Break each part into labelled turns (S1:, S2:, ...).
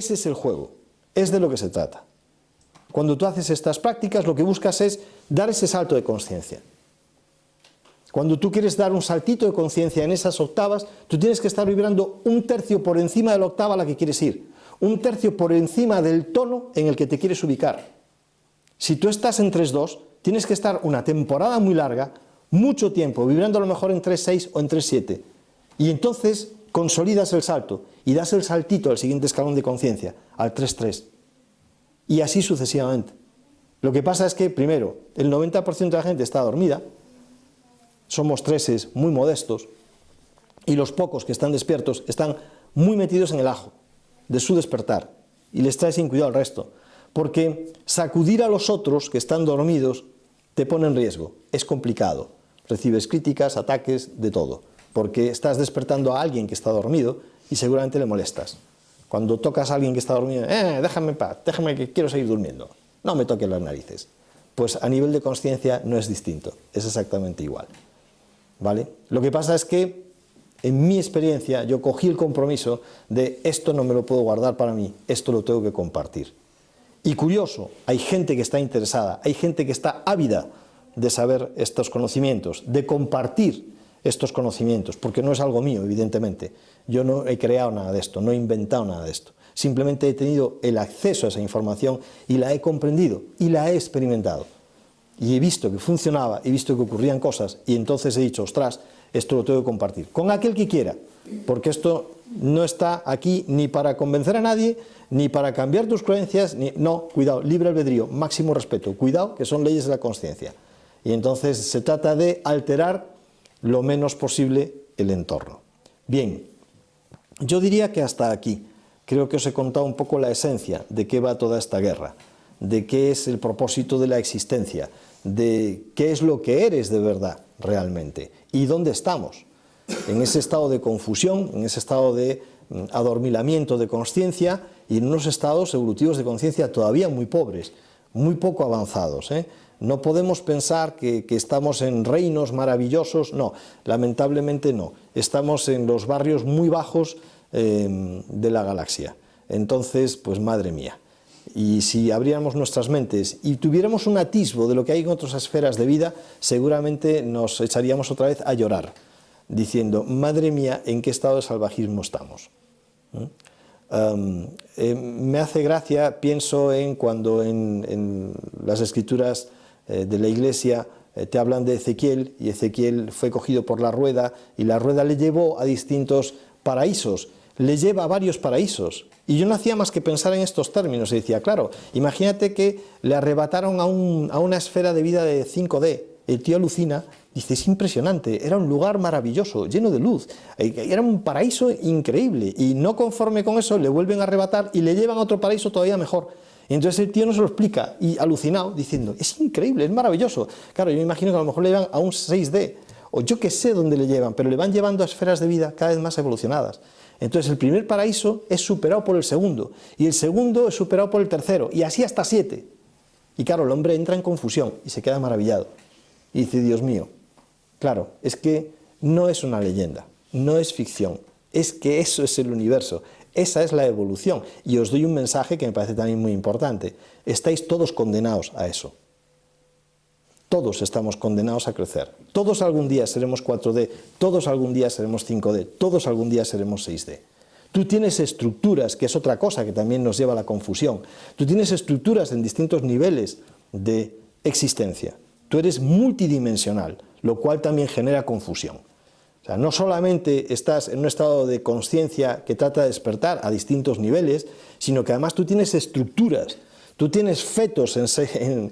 S1: Ese es el juego, es de lo que se trata. Cuando tú haces estas prácticas, lo que buscas es dar ese salto de conciencia. Cuando tú quieres dar un saltito de conciencia en esas octavas, tú tienes que estar vibrando un tercio por encima de la octava a la que quieres ir, un tercio por encima del tono en el que te quieres ubicar. Si tú estás en 3.2, tienes que estar una temporada muy larga, mucho tiempo, vibrando a lo mejor en 3.6 o en 3.7. Y entonces consolidas el salto y das el saltito al siguiente escalón de conciencia, al 3.3. Y así sucesivamente. Lo que pasa es que, primero, el 90% de la gente está dormida, somos 3s muy modestos, y los pocos que están despiertos están muy metidos en el ajo de su despertar, y les trae sin cuidado al resto, porque sacudir a los otros que están dormidos te pone en riesgo, es complicado, recibes críticas, ataques, de todo, porque estás despertando a alguien que está dormido y seguramente le molestas. Cuando tocas a alguien que está dormido, déjame en paz, déjame que quiero seguir durmiendo, no me toques las narices. Pues a nivel de consciencia no es distinto, es exactamente igual. ¿Vale? Lo que pasa es que, en mi experiencia, yo cogí el compromiso de esto no me lo puedo guardar para mí, esto lo tengo que compartir. Y curioso, hay gente que está interesada, hay gente que está ávida de saber estos conocimientos, de compartir estos conocimientos, porque no es algo mío, evidentemente. Yo no he creado nada de esto, no he inventado nada de esto. Simplemente he tenido el acceso a esa información y la he comprendido y la he experimentado. Y he visto que funcionaba, he visto que ocurrían cosas y entonces he dicho, ostras, esto lo tengo que compartir. Con aquel que quiera, porque esto no está aquí ni para convencer a nadie, ni para cambiar tus creencias, no, cuidado, libre albedrío, máximo respeto, cuidado, que son leyes de la consciencia. Y entonces se trata de alterar lo menos posible el entorno. Bien, yo diría que hasta aquí. Creo que os he contado un poco la esencia de qué va toda esta guerra, de qué es el propósito de la existencia, de qué es lo que eres de verdad realmente y dónde estamos. En ese estado de confusión, en ese estado de adormilamiento de conciencia y en unos estados evolutivos de conciencia todavía muy pobres, muy poco avanzados, ¿eh? No podemos pensar que estamos en reinos maravillosos, no, lamentablemente no. Estamos en los barrios muy bajos de la galaxia. Entonces, pues madre mía. Y si abriéramos nuestras mentes y tuviéramos un atisbo de lo que hay en otras esferas de vida, seguramente nos echaríamos otra vez a llorar, diciendo, madre mía, ¿en qué estado de salvajismo estamos? Me hace gracia, pienso en cuando en las escrituras de la Iglesia te hablan de Ezequiel, y Ezequiel fue cogido por la rueda, y la rueda le llevó a distintos paraísos, le lleva a varios paraísos. Y yo no hacía más que pensar en estos términos, y decía, claro, imagínate que le arrebataron a una esfera de vida de 5D, el tío alucina, dice, es impresionante, era un lugar maravilloso, lleno de luz, era un paraíso increíble, y no conforme con eso le vuelven a arrebatar y le llevan a otro paraíso todavía mejor. Y entonces el tío no se lo explica, y alucinado, diciendo, es increíble, es maravilloso. Claro, yo me imagino que a lo mejor le llevan a un 6D, o yo que sé dónde le llevan, pero le van llevando a esferas de vida cada vez más evolucionadas. Entonces el primer paraíso es superado por el segundo, y el segundo es superado por el tercero, y así hasta 7. Y claro, el hombre entra en confusión y se queda maravillado. Y dice, Dios mío, claro, es que no es una leyenda, no es ficción, es que eso es el universo, esa es la evolución. Y os doy un mensaje que me parece también muy importante, estáis todos condenados a eso. Todos estamos condenados a crecer, todos algún día seremos 4D, todos algún día seremos 5D, todos algún día seremos 6D. Tú tienes estructuras, que es otra cosa que también nos lleva a la confusión, tú tienes estructuras en distintos niveles de existencia, tú eres multidimensional, lo cual también genera confusión. O sea, no solamente estás en un estado de conciencia que trata de despertar a distintos niveles, sino que además tú tienes estructuras, tú tienes fetos en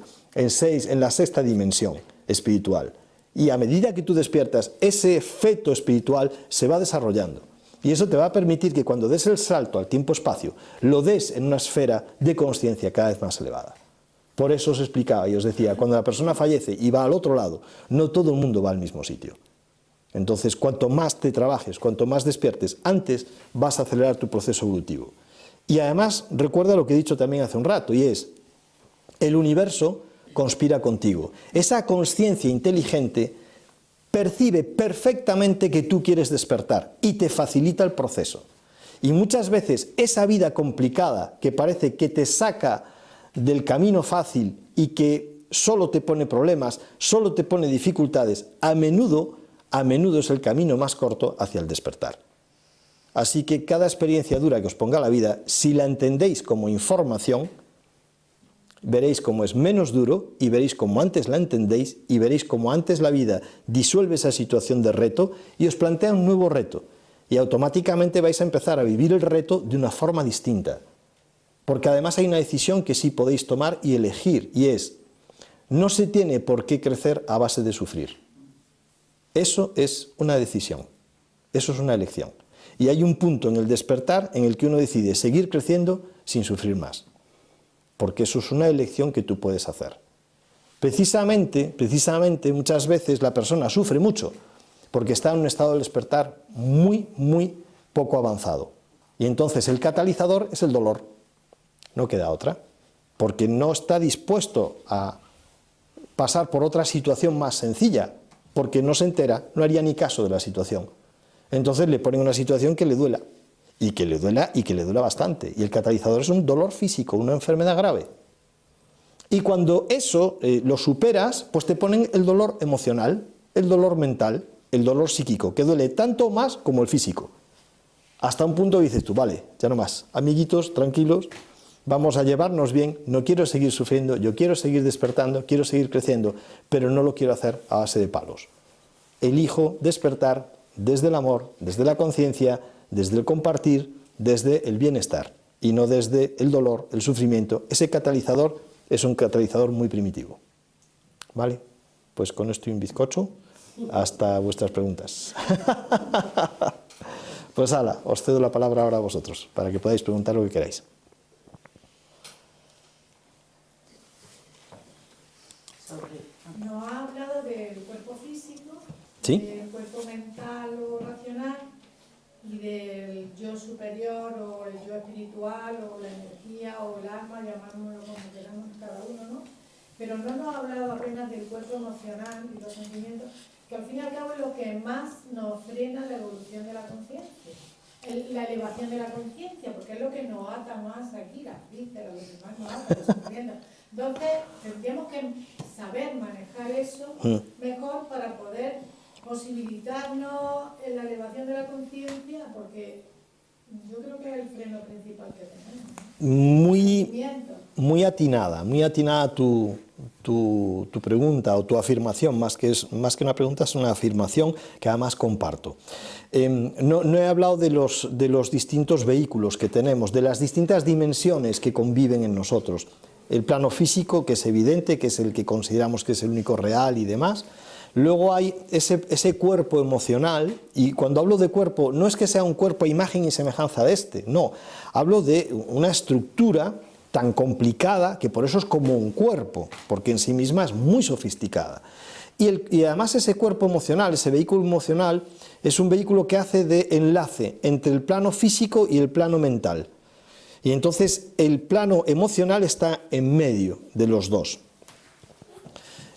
S1: la sexta dimensión espiritual. Y a medida que tú despiertas, ese feto espiritual se va desarrollando. Y eso te va a permitir que cuando des el salto al tiempo-espacio, lo des en una esfera de conciencia cada vez más elevada. Por eso os explicaba y os decía, cuando la persona fallece y va al otro lado, no todo el mundo va al mismo sitio. Entonces, cuanto más te trabajes, cuanto más despiertes, antes vas a acelerar tu proceso evolutivo. Y además, recuerda lo que he dicho también hace un rato, y es, el universo conspira contigo. Esa conciencia inteligente percibe perfectamente que tú quieres despertar y te facilita el proceso. Y muchas veces esa vida complicada que parece que te saca del camino fácil y que solo te pone problemas, solo te pone dificultades, a menudo es el camino más corto hacia el despertar. Así que cada experiencia dura que os ponga la vida, si la entendéis como información, veréis cómo es menos duro y veréis cómo antes la entendéis y veréis cómo antes la vida disuelve esa situación de reto y os plantea un nuevo reto. Y automáticamente vais a empezar a vivir el reto de una forma distinta. Porque además hay una decisión que sí podéis tomar y elegir, y es, no se tiene por qué crecer a base de sufrir. Eso es una decisión, eso es una elección. Y hay un punto en el despertar en el que uno decide seguir creciendo sin sufrir más. Porque eso es una elección que tú puedes hacer. Precisamente, muchas veces la persona sufre mucho, porque está en un estado de despertar muy poco avanzado. Y entonces el catalizador es el dolor. No queda otra. Porque no está dispuesto a pasar por otra situación más sencilla, porque no se entera, no haría ni caso de la situación. Entonces le ponen una situación que le duela, y que le duela bastante. Y el catalizador es un dolor físico, una enfermedad grave. Y cuando eso lo superas, pues te ponen el dolor emocional, el dolor mental, el dolor psíquico, que duele tanto más como el físico. Hasta un punto dices tú, vale, ya no más, amiguitos, tranquilos, vamos a llevarnos bien, no quiero seguir sufriendo, yo quiero seguir despertando, quiero seguir creciendo, pero no lo quiero hacer a base de palos. Elijo despertar desde el amor, desde la conciencia, desde el compartir, desde el bienestar, y no desde el dolor, el sufrimiento. Ese catalizador es un catalizador muy primitivo. ¿Vale? Pues con esto y un bizcocho, hasta vuestras preguntas. Pues hala, os cedo la palabra ahora a vosotros, para que podáis preguntar lo que queráis.
S2: Nos ha hablado del cuerpo físico,
S1: ¿Sí?
S2: del cuerpo mental o racional y del yo superior o el yo espiritual o la energía o el alma, llamámoslo como queramos cada uno, ¿no? Pero no nos ha hablado apenas del cuerpo emocional y los sentimientos, que al fin y al cabo es lo que más nos frena la evolución de la conciencia, la elevación de la conciencia, porque es lo que nos ata más aquí, las vísceras, lo que más nos ata, los sentimientos. Entonces, tendríamos que saber manejar eso mejor para poder posibilitarnos en la elevación de la conciencia, porque yo creo que es el freno principal que tenemos.
S1: Muy atinada tu pregunta o tu afirmación, más que una pregunta, es una afirmación que además comparto. No he hablado de los distintos vehículos que tenemos, de las distintas dimensiones que conviven en nosotros. El plano físico, que es evidente, que es el que consideramos que es el único real y demás. Luego hay ese cuerpo emocional, y cuando hablo de cuerpo, no es que sea un cuerpo a imagen y semejanza de este, no. Hablo de una estructura tan complicada que por eso es como un cuerpo, porque en sí misma es muy sofisticada. Y además ese cuerpo emocional, ese vehículo emocional, es un vehículo que hace de enlace entre el plano físico y el plano mental. Y entonces el plano emocional está en medio de los dos.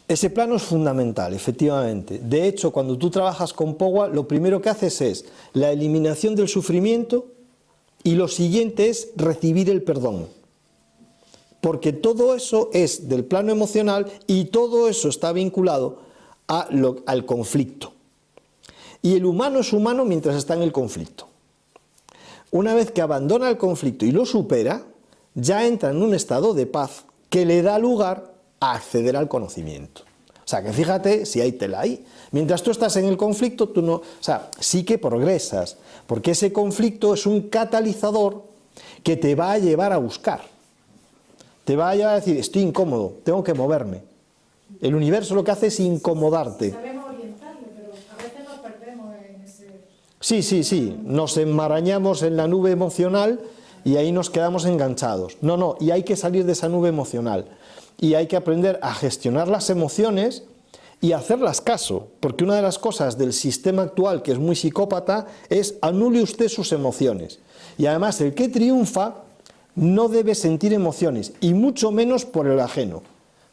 S1: Ese plano es fundamental, efectivamente. De hecho, cuando tú trabajas con Powa, lo primero que haces es la eliminación del sufrimiento y lo siguiente es recibir el perdón. Porque todo eso es del plano emocional y todo eso está vinculado al conflicto. Y el humano es humano mientras está en el conflicto. Una vez que abandona el conflicto y lo supera, ya entra en un estado de paz que le da lugar a acceder al conocimiento. O sea, que fíjate si hay tela ahí. Mientras tú estás en el conflicto, tú no... O sea, sí que progresas, porque ese conflicto es un catalizador que te va a llevar a buscar. Te va a llevar a decir, estoy incómodo, tengo que moverme. El universo lo que hace es incomodarte.
S2: Sabemos orientarlo, pero a veces nos perdemos en ese...
S1: Sí, nos enmarañamos en la nube emocional y ahí nos quedamos enganchados. No, y hay que salir de esa nube emocional. Y hay que aprender a gestionar las emociones y hacerlas caso, porque una de las cosas del sistema actual que es muy psicópata es anule usted sus emociones. Y además el que triunfa no debe sentir emociones, y mucho menos por el ajeno,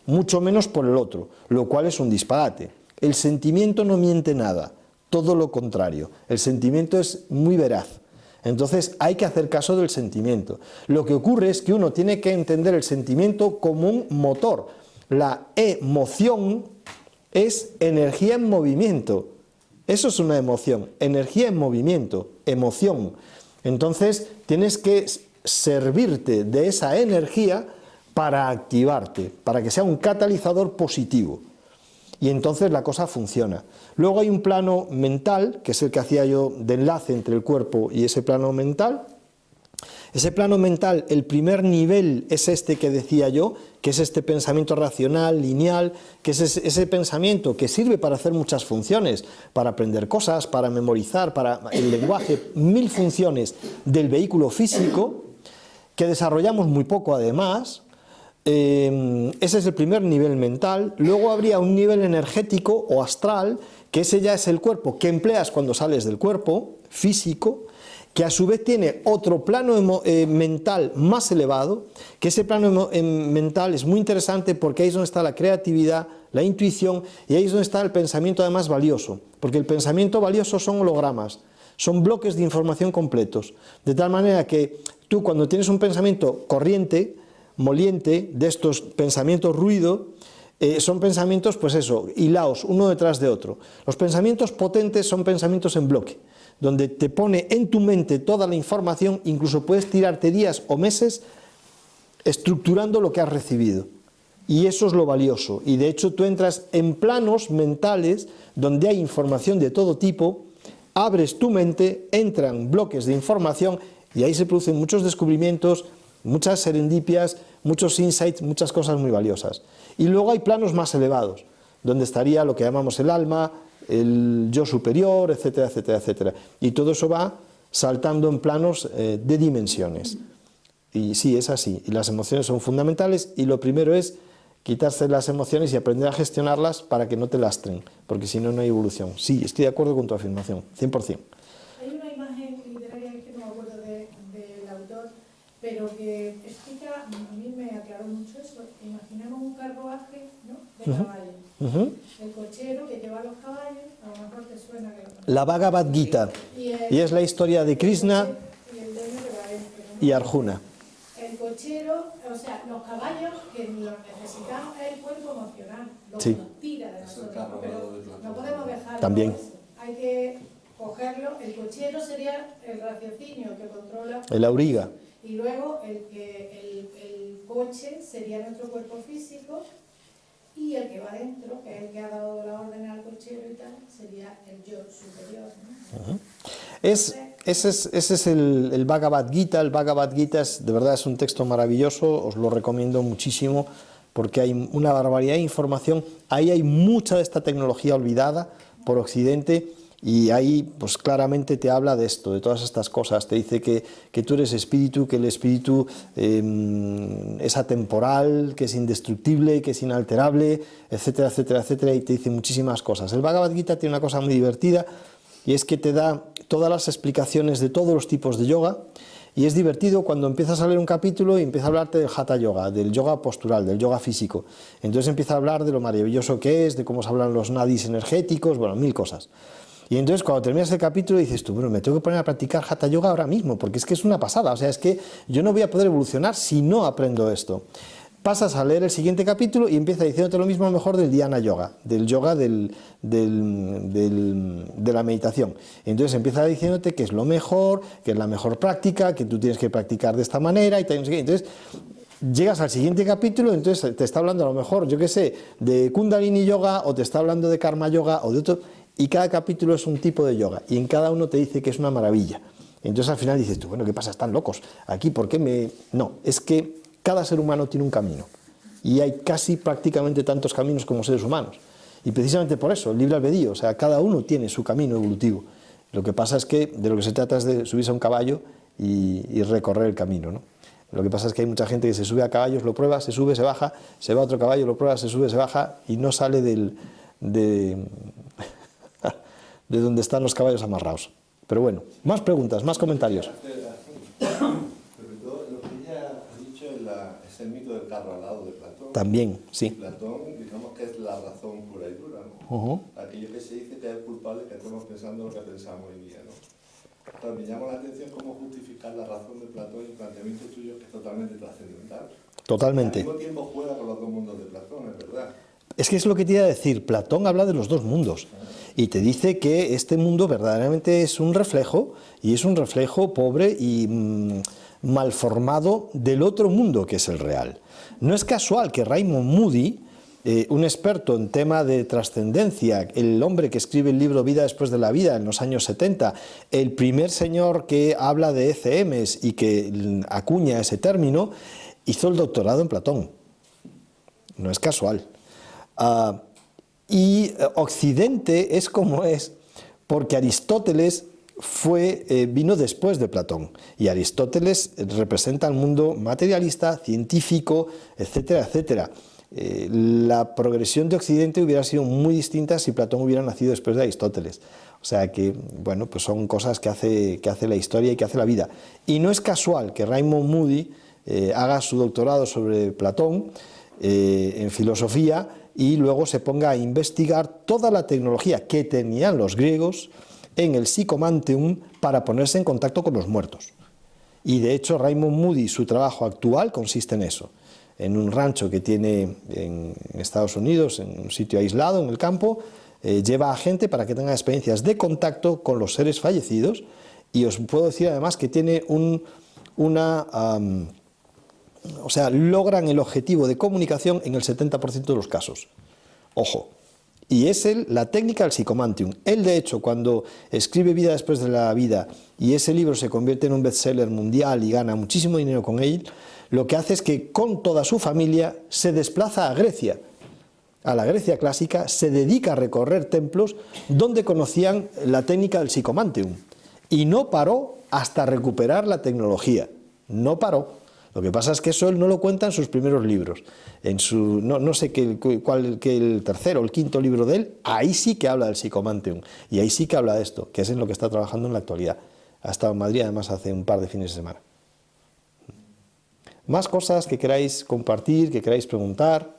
S1: mucho menos por el otro, lo cual es un disparate. El sentimiento no miente nada, todo lo contrario, el sentimiento es muy veraz. Entonces hay que hacer caso del sentimiento. Lo que ocurre es que uno tiene que entender el sentimiento como un motor. La emoción es energía en movimiento. Eso es una emoción, energía en movimiento, emoción. Entonces tienes que servirte de esa energía para activarte, para que sea un catalizador positivo. Y entonces la cosa funciona. Luego hay un plano mental, que es el que hacía yo de enlace entre el cuerpo y ese plano mental. Ese plano mental, el primer nivel es este que decía yo, que es este pensamiento racional, lineal, que es ese pensamiento que sirve para hacer muchas funciones, para aprender cosas, para memorizar, para el lenguaje, 1000 funciones del vehículo físico, que desarrollamos muy poco además. Ese es el primer nivel mental. Luego habría un nivel energético o astral, que ese ya es el cuerpo que empleas cuando sales del cuerpo físico, que a su vez tiene otro plano mental más elevado, que ese plano mental es muy interesante porque ahí es donde está la creatividad, la intuición, y ahí es donde está el pensamiento además valioso, porque el pensamiento valioso son hologramas, son bloques de información completos, de tal manera que tú cuando tienes un pensamiento corriente, moliente, de estos pensamientos ruido, son pensamientos, pues eso, hilados, uno detrás de otro. Los pensamientos potentes son pensamientos en bloque, donde te pone en tu mente toda la información, incluso puedes tirarte días o meses estructurando lo que has recibido. Y eso es lo valioso. Y de hecho tú entras en planos mentales donde hay información de todo tipo, abres tu mente, entran bloques de información y ahí se producen muchos descubrimientos, muchas serendipias, muchos insights, muchas cosas muy valiosas. Y luego hay planos más elevados, donde estaría lo que llamamos el alma, el yo superior, etcétera, etcétera, etcétera. Y todo eso va saltando en planos de dimensiones. Y sí, es así. Y las emociones son fundamentales y lo primero es quitarse las emociones y aprender a gestionarlas para que no te lastren, porque si no, no hay evolución. Sí, estoy de acuerdo con tu afirmación, 100%.
S2: Hay una imagen literaria que no me acuerdo del autor, pero que explica, a mí me aclaró mucho eso. Imaginamos un carruaje, ¿no?, de caballos. El cochero que lleva los caballos, a lo mejor te suena que lo...
S1: La Bhagavad Gita, y es la historia de Krishna y Arjuna.
S2: El cochero, o sea, los caballos que los necesitamos es el cuerpo emocional, lo que
S1: Sí.
S2: nos tira de nosotros, pero no podemos dejarlo.
S1: También.
S2: Hay que cogerlo. El cochero sería el raciocinio que controla.
S1: El auriga.
S2: Y luego el coche sería nuestro cuerpo físico, y el que va dentro, que es el que ha dado la orden al cochero y tal, sería el yo superior, ¿no? Entonces,
S1: Ese es el Bhagavad Gita. El Bhagavad Gita de verdad es un texto maravilloso, os lo recomiendo muchísimo porque hay una barbaridad de información. Ahí hay mucha de esta tecnología olvidada por Occidente y ahí pues claramente te habla de esto, de todas estas cosas. Te dice que tú eres espíritu, que el espíritu es atemporal, que es indestructible, que es inalterable, etcétera, etcétera, etcétera, y te dice muchísimas cosas. El Bhagavad Gita tiene una cosa muy divertida, y es que te da todas las explicaciones de todos los tipos de yoga, y es divertido cuando empiezas a leer un capítulo y empieza a hablarte del Hatha Yoga, del yoga postural, del yoga físico. Entonces empieza a hablar de lo maravilloso que es, de cómo se hablan los nadis energéticos, bueno, 1000 cosas. Y entonces cuando terminas el capítulo dices tú, bueno, me tengo que poner a practicar Hatha Yoga ahora mismo, porque es que es una pasada, o sea, es que yo no voy a poder evolucionar si no aprendo esto. Pasas a leer el siguiente capítulo y empieza diciéndote lo mismo a lo mejor del Dhyana Yoga, del yoga de la meditación. Entonces empieza diciéndote que es lo mejor, que es la mejor práctica, que tú tienes que practicar de esta manera y tal, no sé qué. Entonces llegas al siguiente capítulo, entonces te está hablando a lo mejor, yo qué sé, de Kundalini Yoga, o te está hablando de Karma Yoga o de otro, y cada capítulo es un tipo de yoga y en cada uno te dice que es una maravilla. Entonces al final dices tú, bueno, ¿qué pasa? ¿Están locos? Aquí, ¿por qué me...? No, es que cada ser humano tiene un camino y hay casi prácticamente tantos caminos como seres humanos, y precisamente por eso el libre albedrío, o sea, cada uno tiene su camino evolutivo. Lo que pasa es que de lo que se trata es de subirse a un caballo y recorrer el camino, ¿no? Lo que pasa es que hay mucha gente que se sube a caballos, lo prueba, se sube, se baja, se va a otro caballo, lo prueba, se sube, se baja y no sale de donde están los caballos amarrados. Pero bueno, más preguntas, más comentarios.
S3: Es el mito del carro alado de Platón.
S1: También, sí.
S3: Platón, digamos que es la razón pura y dura, ¿no? Aquello que se dice que es culpable, que estamos pensando lo que pensamos hoy día, ¿no? Pero me llama la atención cómo justificar la razón de Platón y el planteamiento tuyo, que es totalmente trascendental.
S1: Totalmente.
S3: Al mismo tiempo juega con los dos mundos de Platón, es verdad.
S1: Es que es lo que te iba a decir, Platón habla de los dos mundos y te dice que este mundo verdaderamente es un reflejo, y es un reflejo pobre y malformado del otro mundo que es el real. No es casual que Raymond Moody, un experto en tema de trascendencia, el hombre que escribe el libro Vida después de la vida en los años 70, el primer señor que habla de ECMs y que acuña ese término, hizo el doctorado en Platón. No es casual. Y Occidente es como es porque Aristóteles vino después de Platón, y Aristóteles representa el mundo materialista, científico, etcétera, etcétera. La progresión de Occidente hubiera sido muy distinta si Platón hubiera nacido después de Aristóteles. O sea que, bueno, pues son cosas que hace la historia y que hace la vida. Y no es casual que Raymond Moody haga su doctorado sobre Platón en filosofía y luego se ponga a investigar toda la tecnología que tenían los griegos en el Psychomanteum para ponerse en contacto con los muertos. Y de hecho Raymond Moody, su trabajo actual consiste en eso, en un rancho que tiene en Estados Unidos, en un sitio aislado en el campo, lleva a gente para que tenga experiencias de contacto con los seres fallecidos, y os puedo decir además que tiene o sea, logran el objetivo de comunicación en el 70% de los casos. Ojo. Y es la técnica del Psychomanteum. Él, de hecho, cuando escribe Vida después de la vida, y ese libro se convierte en un bestseller mundial y gana muchísimo dinero con él, lo que hace es que con toda su familia se desplaza a Grecia, a la Grecia clásica, se dedica a recorrer templos donde conocían la técnica del Psychomanteum. Y no paró hasta recuperar la tecnología. No paró. Lo que pasa es que eso él no lo cuenta en sus primeros libros. No sé cuál el tercero o el quinto libro de él, ahí sí que habla del Psychomanteum. Y ahí sí que habla de esto, que es en lo que está trabajando en la actualidad. Ha estado en Madrid además hace un par de fines de semana. Más cosas que queráis compartir, que queráis preguntar.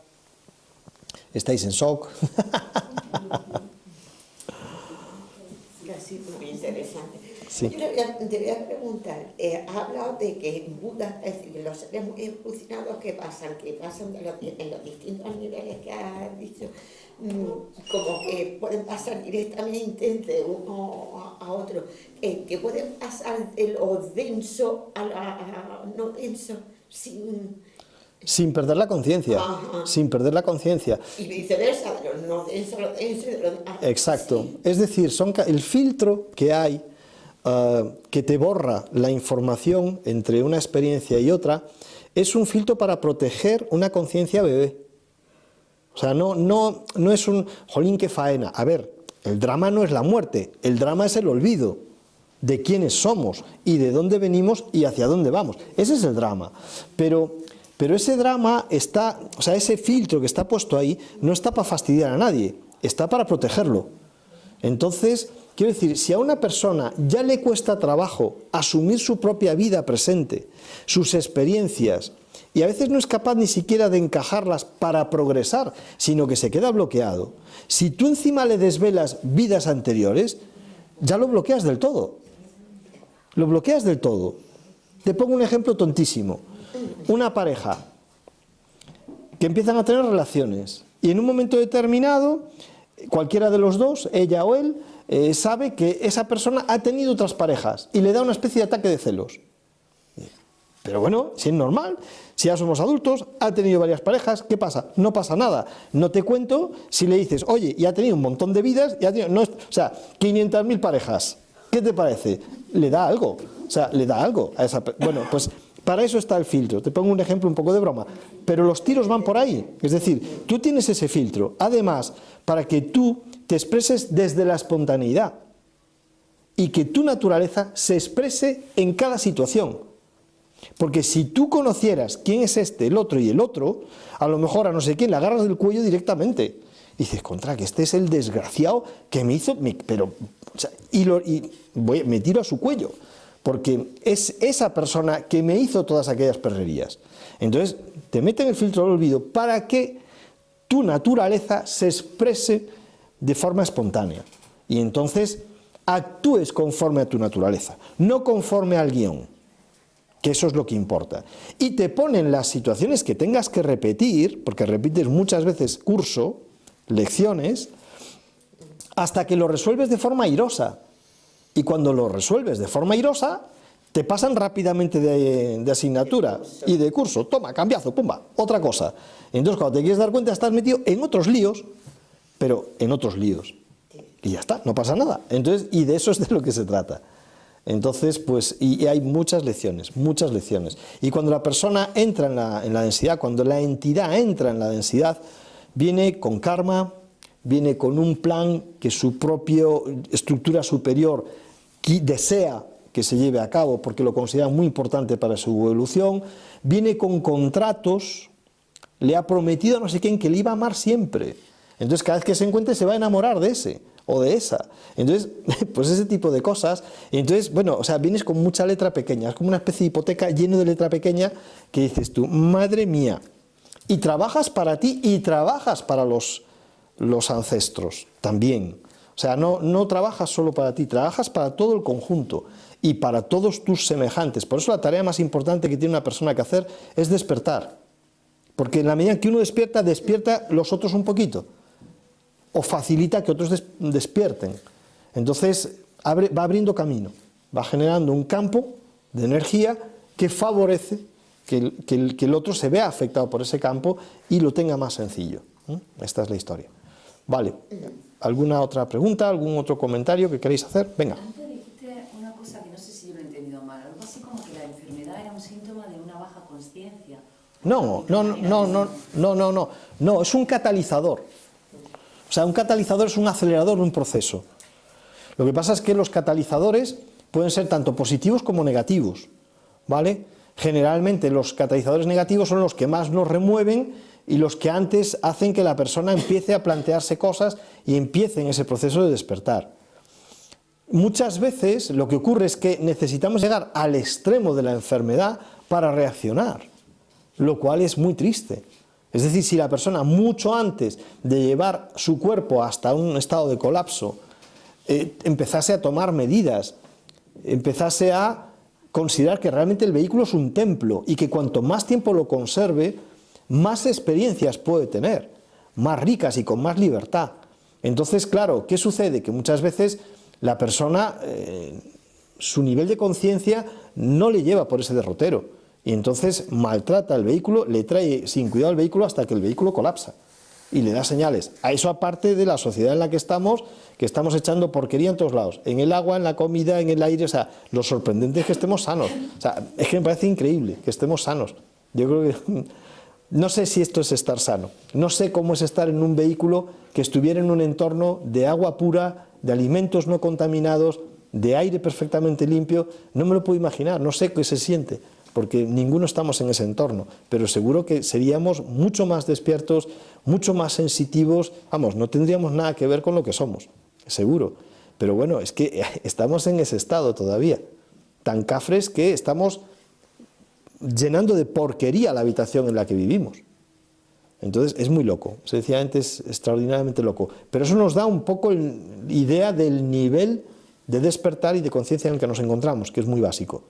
S1: ¿Estáis en shock?
S4: Casi muy interesante.
S1: Sí.
S4: Yo te voy a preguntar, has hablado de que Buda, es decir, los seres muy evolucionados que pasan en los distintos niveles que has dicho, como que pueden pasar directamente de uno a otro, que pueden pasar de lo denso a no denso
S1: sin perder la conciencia, sin perder la conciencia.
S4: Y viceversa, de lo no denso a lo denso y de lo...
S1: Exacto.
S4: Sí.
S1: Es decir, el filtro que hay que te borra la información entre una experiencia y otra, es un filtro para proteger una conciencia bebé. O sea, no es un jolín que faena. A ver, el drama no es la muerte, el drama es el olvido de quiénes somos y de dónde venimos y hacia dónde vamos. Ese es el drama. Pero ese drama está, o sea, ese filtro que está puesto ahí no está para fastidiar a nadie, está para protegerlo. Entonces, quiero decir, si a una persona ya le cuesta trabajo asumir su propia vida presente, sus experiencias, y a veces no es capaz ni siquiera de encajarlas para progresar, sino que se queda bloqueado, si tú encima le desvelas vidas anteriores, ya lo bloqueas del todo. Lo bloqueas del todo. Te pongo un ejemplo tontísimo. Una pareja que empiezan a tener relaciones y en un momento determinado, cualquiera de los dos, ella o él, sabe que esa persona ha tenido otras parejas y le da una especie de ataque de celos. Pero bueno, si es normal, si ya somos adultos, ha tenido varias parejas, ¿qué pasa? No pasa nada. No te cuento si le dices, oye, y ha tenido un montón de vidas, y ha tenido, o sea, 500.000 parejas. ¿Qué te parece? Le da algo. O sea, le da algo a esa. Bueno, pues para eso está el filtro. Te pongo un ejemplo un poco de broma. Pero los tiros van por ahí. Es decir, tú tienes ese filtro. Además, para que tú te expreses desde la espontaneidad y que tu naturaleza se exprese en cada situación. Porque si tú conocieras quién es este, el otro y el otro, a lo mejor a no sé quién le agarras del cuello directamente. Y dices, contra, que este es el desgraciado que me hizo, pero, o sea, me tiro a su cuello, porque es esa persona que me hizo todas aquellas perrerías. Entonces, te meten el filtro del olvido para que tu naturaleza se exprese de forma espontánea. Y entonces, actúes conforme a tu naturaleza, no conforme al guión, que eso es lo que importa. Y te ponen las situaciones que tengas que repetir, porque repites muchas veces curso, lecciones, hasta que lo resuelves de forma airosa. Y cuando lo resuelves de forma airosa, te pasan rápidamente de asignatura y de curso. Toma, cambiazo, pumba, otra cosa. Entonces, cuando te quieres dar cuenta, estás metido en otros líos, pero en otros líos. Y ya está, no pasa nada. Entonces, y de eso es de lo que se trata. Entonces, pues, y hay muchas lecciones, muchas lecciones. Y cuando la persona entra en la densidad, cuando la entidad entra en la densidad, viene con karma, viene con un plan que su propia estructura superior desea que se lleve a cabo porque lo considera muy importante para su evolución, viene con contratos, le ha prometido a no sé quién que le iba a amar siempre. Entonces cada vez que se encuentre se va a enamorar de ese o de esa. Entonces, pues ese tipo de cosas. Entonces, bueno, o sea, vienes con mucha letra pequeña, es como una especie de hipoteca lleno de letra pequeña que dices tú, madre mía, y trabajas para ti y trabajas para los ancestros también. O sea, no trabajas solo para ti, trabajas para todo el conjunto y para todos tus semejantes. Por eso la tarea más importante que tiene una persona que hacer es despertar. Porque en la medida que uno despierta, despierta los otros un poquito. O facilita que otros despierten. Entonces va abriendo camino, va generando un campo de energía que favorece que el otro se vea afectado por ese campo y lo tenga más sencillo. Esta es la historia. Vale. ¿Alguna otra pregunta? ¿Algún otro comentario que queréis hacer? Venga.
S5: Antes dijiste una cosa que no sé si yo lo he entendido mal. Algo así como que la enfermedad era un síntoma de una baja consciencia.
S1: No, es un catalizador. O sea, un catalizador es un acelerador de un proceso. Lo que pasa es que los catalizadores pueden ser tanto positivos como negativos, ¿vale? Generalmente los catalizadores negativos son los que más nos remueven y los que antes hacen que la persona empiece a plantearse cosas y empiece en ese proceso de despertar. Muchas veces lo que ocurre es que necesitamos llegar al extremo de la enfermedad para reaccionar, lo cual es muy triste. Es decir, si la persona mucho antes de llevar su cuerpo hasta un estado de colapso empezase a tomar medidas, empezase a considerar que realmente el vehículo es un templo y que cuanto más tiempo lo conserve, más experiencias puede tener, más ricas y con más libertad. Entonces, claro, ¿qué sucede? Que muchas veces la persona, su nivel de conciencia no le lleva por ese derrotero. Y entonces maltrata el vehículo, le trae sin cuidado el vehículo hasta que el vehículo colapsa. Y le da señales. A eso aparte de la sociedad en la que estamos echando porquería en todos lados. En el agua, en la comida, en el aire. O sea, lo sorprendente es que estemos sanos. O sea, es que me parece increíble que estemos sanos. Yo creo que... No sé si esto es estar sano. No sé cómo es estar en un vehículo que estuviera en un entorno de agua pura, de alimentos no contaminados, de aire perfectamente limpio. No me lo puedo imaginar. No sé qué se siente, porque ninguno estamos en ese entorno, pero seguro que seríamos mucho más despiertos, mucho más sensitivos, vamos, no tendríamos nada que ver con lo que somos, seguro, pero bueno, es que estamos en ese estado todavía, tan cafres que estamos llenando de porquería la habitación en la que vivimos. Entonces es muy loco, sencillamente es extraordinariamente loco, pero eso nos da un poco idea del nivel de despertar y de conciencia en el que nos encontramos, que es muy básico.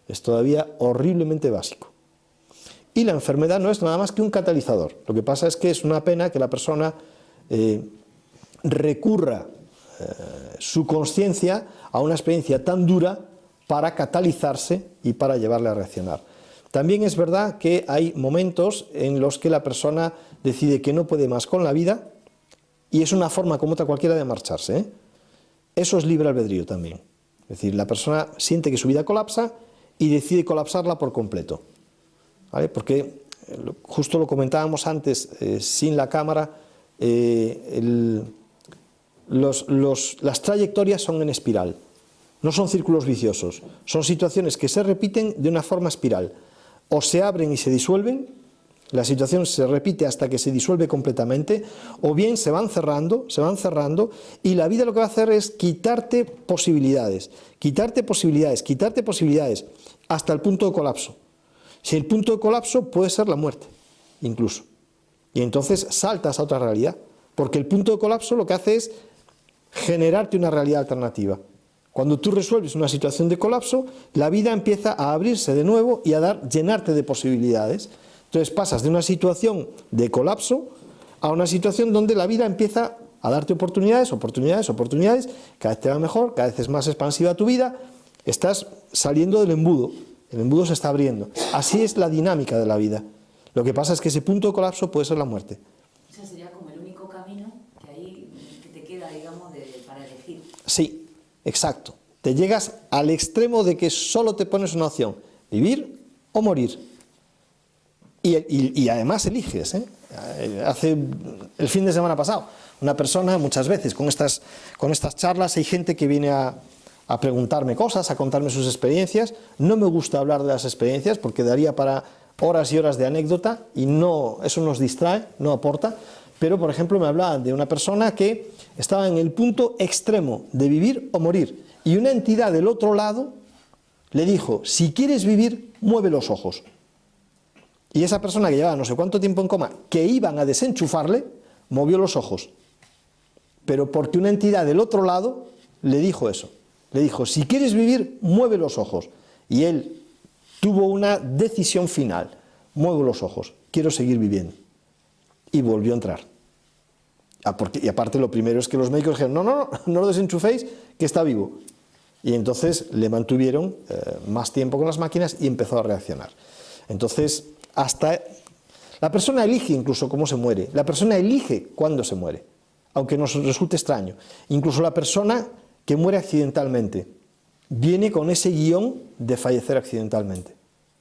S1: Es todavía horriblemente básico. Y la enfermedad no es nada más que un catalizador. Lo que pasa es que es una pena que la persona recurra su conciencia a una experiencia tan dura para catalizarse y para llevarle a reaccionar. También es verdad que hay momentos en los que la persona decide que no puede más con la vida y es una forma como otra cualquiera de marcharse, ¿eh? Eso es libre albedrío también. Es decir, la persona siente que su vida colapsa y decide colapsarla por completo, ¿vale? Porque justo lo comentábamos antes sin la cámara, las trayectorias son en espiral, no son círculos viciosos, son situaciones que se repiten de una forma espiral, o se abren y se disuelven, la situación se repite hasta que se disuelve completamente, o bien se van cerrando, y la vida lo que va a hacer es quitarte posibilidades, hasta el punto de colapso. Si el punto de colapso puede ser la muerte, incluso. Y entonces saltas a otra realidad, porque el punto de colapso lo que hace es generarte una realidad alternativa. Cuando tú resuelves una situación de colapso, la vida empieza a abrirse de nuevo y a llenarte de posibilidades. Entonces pasas de una situación de colapso a una situación donde la vida empieza a darte oportunidades, cada vez te va mejor, cada vez es más expansiva tu vida, estás saliendo del embudo, el embudo se está abriendo. Así es la dinámica de la vida. Lo que pasa es que ese punto de colapso puede ser la muerte.
S5: O sea, sería como el único camino que ahí que te queda, digamos, para elegir.
S1: Sí, exacto. Te llegas al extremo de que solo te pones una opción, vivir o morir. Y además eliges, ¿eh? Hace el fin de semana pasado, una persona, muchas veces con estas charlas hay gente que viene a preguntarme cosas, a contarme sus experiencias. No me gusta hablar de las experiencias porque daría para horas y horas de anécdota y no, eso nos distrae, no aporta. Pero, por ejemplo, me hablaban de una persona que estaba en el punto extremo de vivir o morir y una entidad del otro lado le dijo: si quieres vivir, mueve los ojos. Y esa persona que llevaba no sé cuánto tiempo en coma, que iban a desenchufarle, movió los ojos. Pero porque una entidad del otro lado le dijo eso. Le dijo: si quieres vivir, mueve los ojos. Y él tuvo una decisión final: muevo los ojos, quiero seguir viviendo. Y volvió a entrar. Y aparte lo primero es que los médicos dijeron: no lo desenchuféis, que está vivo. Y entonces le mantuvieron más tiempo con las máquinas y empezó a reaccionar. Entonces, hasta la persona elige incluso cómo se muere, la persona elige cuándo se muere, aunque nos resulte extraño. Incluso la persona que muere accidentalmente viene con ese guión de fallecer accidentalmente.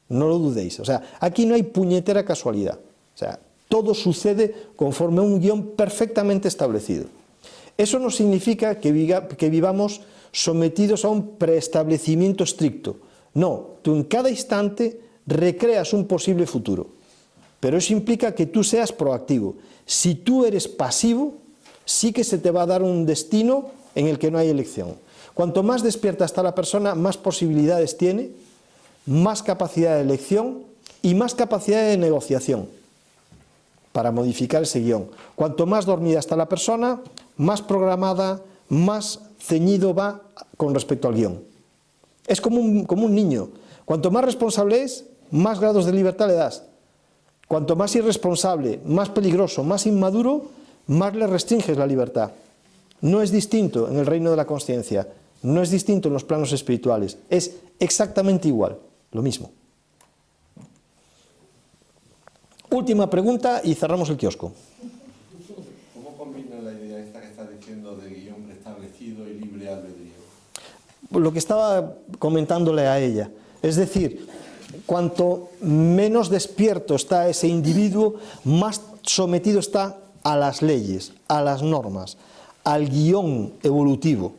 S1: No lo dudéis. O sea, aquí no hay puñetera casualidad. O sea, todo sucede conforme a un guión perfectamente establecido. Eso no significa que vivamos sometidos a un preestablecimiento estricto. No, tú en cada instante recreas un posible futuro. Pero eso implica que tú seas proactivo. Si tú eres pasivo, sí que se te va a dar un destino en el que no hay elección. Cuanto más despierta está la persona, más posibilidades tiene, más capacidad de elección y más capacidad de negociación para modificar ese guión. Cuanto más dormida está la persona, más programada, más ceñido va con respecto al guión. Es como un niño. Cuanto más responsable es, más grados de libertad le das. Cuanto más irresponsable, más peligroso, más inmaduro, más le restringes la libertad. No es distinto en el reino de la consciencia, no es distinto en los planos espirituales, es exactamente igual, lo mismo. Última pregunta y cerramos el kiosco.
S3: ¿Cómo combina la idea esta que estás diciendo de guión preestablecido y libre albedrío?
S1: Lo que estaba comentándole a ella, es decir, cuanto menos despierto está ese individuo, más sometido está a las leyes, a las normas, al guión evolutivo,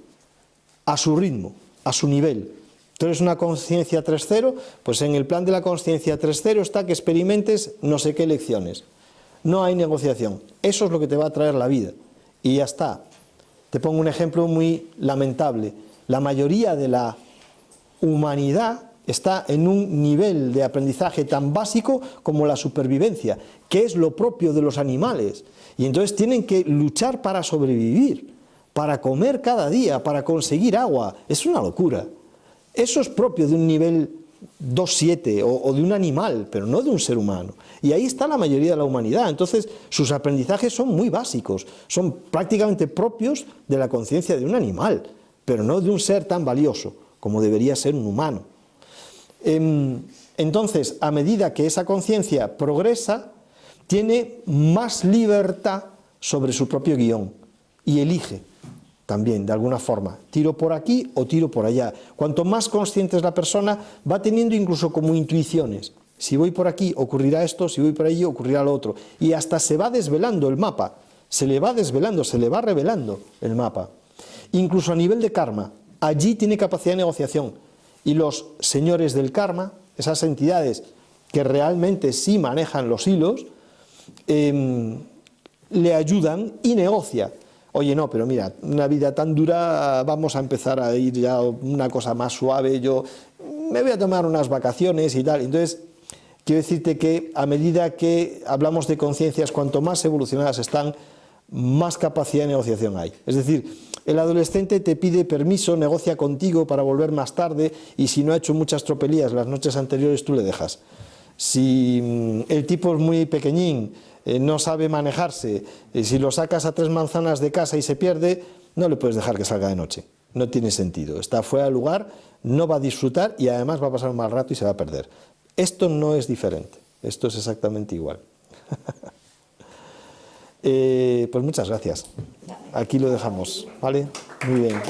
S1: a su ritmo, a su nivel. Tú eres una conciencia 3.0, pues en el plan de la conciencia 3.0 está que experimentes no sé qué lecciones. No hay negociación. Eso es lo que te va a traer la vida. Y ya está. Te pongo un ejemplo muy lamentable. La mayoría de la humanidad está en un nivel de aprendizaje tan básico como la supervivencia, que es lo propio de los animales. Y entonces tienen que luchar para sobrevivir, para comer cada día, para conseguir agua. Es una locura. Eso es propio de un nivel 2.7 o de un animal, pero no de un ser humano. Y ahí está la mayoría de la humanidad. Entonces, sus aprendizajes son muy básicos, son prácticamente propios de la conciencia de un animal, pero no de un ser tan valioso como debería ser un humano. Entonces, a medida que esa conciencia progresa, tiene más libertad sobre su propio guión y elige también, de alguna forma, tiro por aquí o tiro por allá. Cuanto más consciente es la persona, va teniendo incluso como intuiciones. Si voy por aquí, ocurrirá esto, si voy por allí, ocurrirá lo otro. Y hasta se va desvelando el mapa, se le va desvelando, se le va revelando el mapa. Incluso a nivel de karma, allí tiene capacidad de negociación. Y los señores del karma, esas entidades que realmente sí manejan los hilos, le ayudan y negocia. Oye, no, pero mira, una vida tan dura, vamos a empezar a ir ya a una cosa más suave, yo me voy a tomar unas vacaciones y tal. Entonces, quiero decirte que a medida que hablamos de conciencias, cuanto más evolucionadas están, más capacidad de negociación hay. Es decir, El adolescente te pide permiso, negocia contigo para volver más tarde y si no ha hecho muchas tropelías las noches anteriores tú le dejas. Si el tipo es muy pequeñín, no sabe manejarse, si lo sacas a 3 manzanas de casa y se pierde, no le puedes dejar que salga de noche. No tiene sentido. Está fuera de lugar, no va a disfrutar y además va a pasar un mal rato y se va a perder. Esto no es diferente, esto es exactamente igual. Pues muchas gracias. Aquí lo dejamos, ¿vale? Muy bien.